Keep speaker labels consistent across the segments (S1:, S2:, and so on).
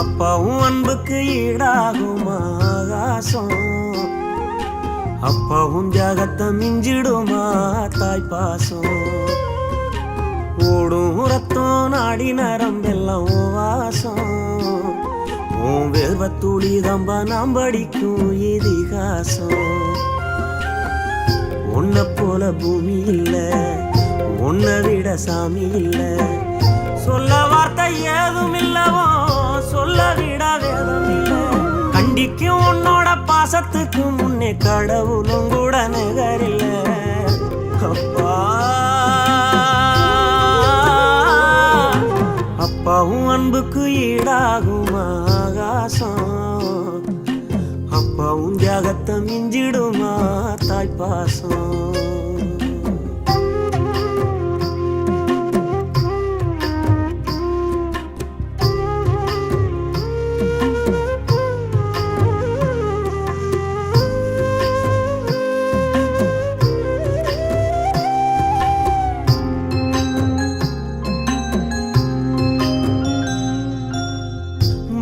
S1: அப்பாவும் அன்புக்கு ஈடாகுமா ஆகாசம், அப்பாவும் தியாகத்தை மிஞ்சிடுமா தாய்ப்பாசம். ஓடும் ரத்தம் நாடி நரம்பெல்லாம் வாசம், உன் வேர்வத்துளி தம்பா நாம் படிக்கும் இதிகாசம். உன்னை போல பூமி இல்ல, உன்னை விட சாமி இல்ல, சொல்ல வார்த்தை ஏதும் இல்லவோ சொல்ல விட வேதம் இல்ல. கண்டிக்கும் உன்னோட பாசத்துக்கு முன்னே கடவுளும் கூட நிகரில்ல. அப்பா அப்பாவும் அன்புக்கு ஈடாகுமா ஆகாசம், அப்பாவும் தியாகத்தை மிஞ்சிடுமா தாய்ப்பாசம்.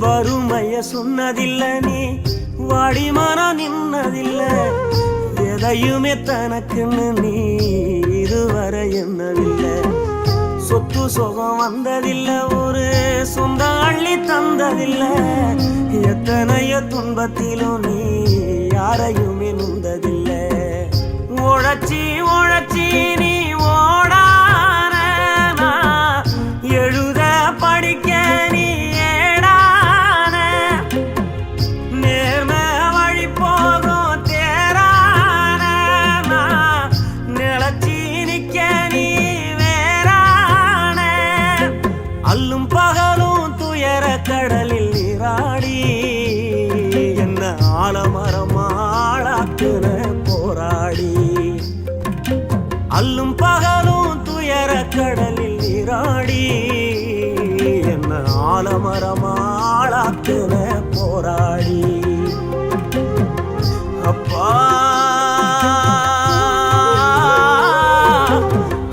S1: வறுமைய சொன்னதில்ல நீ வாடி மனம் நின்னதில்ல, எதையுமே தனக்குன்னு நீ இதுவரை என்னதில்லை. சொத்து சுகம் வந்ததில்ல, ஒரு சொந்த அள்ளி தந்ததில்ல, எத்தனையோ துன்பத்திலும் நீ யாரையுமே நுந்ததில்லை. உழைச்சி உழைச்சி நீ ஓடான எழுத படிக்க நீ கடலில் நீராடி என்ன ஆலமரமாளாக்குன போராடி. அல்லும் பகலும் துயர கடலில் நீராடி என்ன ஆலமரமாளாக்குன போராடி. அப்பா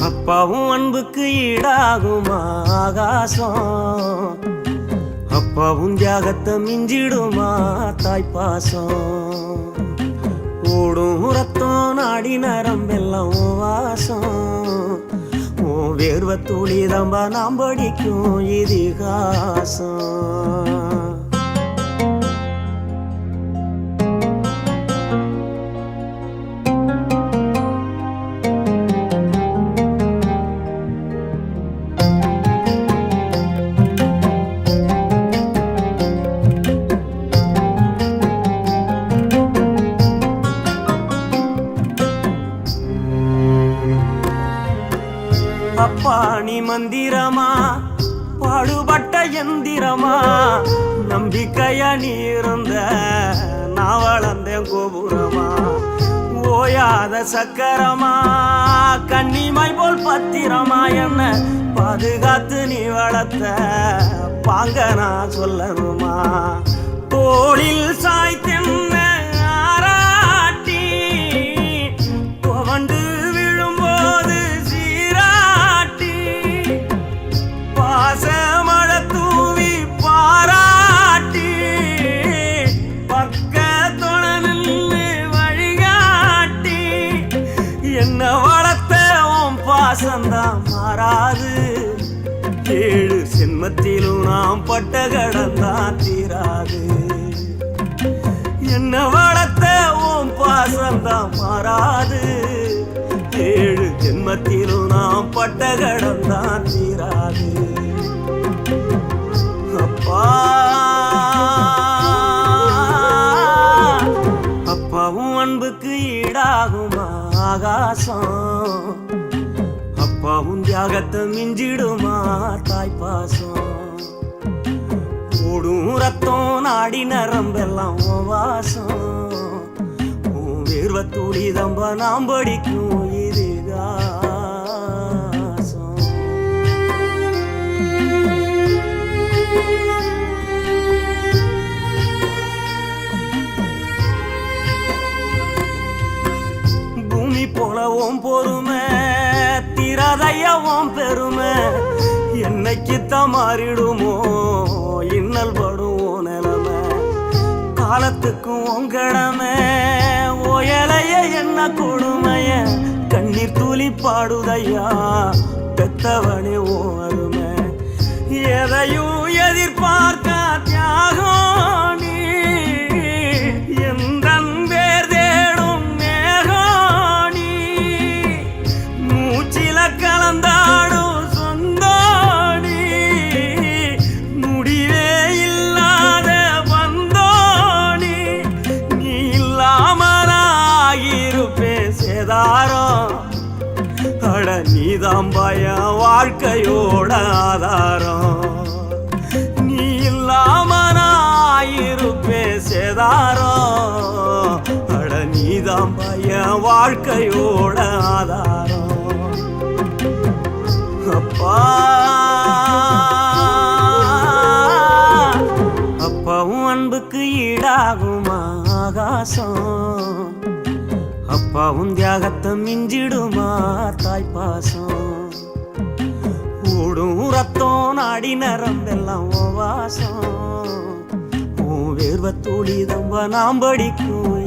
S1: அப்பாவும் அன்புக்கு ஈடாகுமா ஆகாசம், அப்பாவும் தியாகத்தை மிஞ்சிடுமா தாய்ப்பாசம். ஓடும் ரத்தம் நாடி நரம்பெல்லாம் வாசம், உன் வேர்வத்துளி தம்பா நாம் படிக்கும் இதிகாசம். அப்பா நீ மந்திரமா பாடுபட்ட எந்திரமா, நம்பிக்கையா நீ இருந்த நான் வளர்ந்தேன் கோபுரமா. ஓயாத சக்கரமா கன்னிமை போல் பத்திரமா, என்ன பாதுகாத்து நீ வளர்த்த பாங்க நான் சொல்லணுமா. தோளில் சாய்த்தென்ன ஆராட்டி துவண்டு விழும்போது சீராட்டி, பாசமழ தூவி பாராட்டி பக்கத்தொட நின்று வழிகாட்டி, என்ன வளர்த்த உன் பாசந்தான் மாறாது. ஏழு சென்மத்திலும் நாம் பட்ட கடந்தான் தீராது. என்ன வளர்த்த உன் பாசந்தான் மாறாது. ஏழு ஜென்மத்திலும் நாம் பட்ட கடந்தான் தீராது. அப்பா அப்பாவும் அன்புக்கு ஈடாகுமா ஆகாசம், அப்பாவும் தியாகத்தை மிஞ்சிடுமா தாய்ப்பாசம். ஓடும் ரத்தம் நாடி நரம்பெல்லாம் வாசம், உன் வேர்வத்துளி தம்பா நாம் படிக்கும் இதிகாசம். பூமி போல ஓம் பொறுமை தீராதையவும் பெருமை, என்னைக்குத்தான் மாறிடுமோ இன்னல் படும் காலத்துக்கும் உங்கடமை ஓயலைய என்ன கொடுமைய கண்ணீர் துளி பாடுதையா பெத்தவனே ஓ அருமை எதையும் எதிர்பார்க்க தியாகம் நீ எந்தன் பேர் தேடும் மேகம் நீ மூச்சில கலந்தாடும் சொந்தோணி முடிவே இல்லாத வந்தோணி நீ இல்லாமலாகிருப்பே சேதாரம் அட நீதான் பயம் வாழ்க்கையோட ஆதாரம் நீ இல்லாம நான் இருப்பே சேதாரம் அட நீதான் பயம் வாழ்க்கையோட ஆதாரம் அப்பா அப்பாவும் அன்புக்கு ஈடாகுமா ஆகாசம் அப்பாவும் தியாகத்தை மிஞ்சிடுமா தாய்ப்பாசம் ஓடும் ரத்தம் நாடி நரம்பெல்லாம் வாசம் உன் வேர்வ துளி தம்ப நாம் படிக்கும்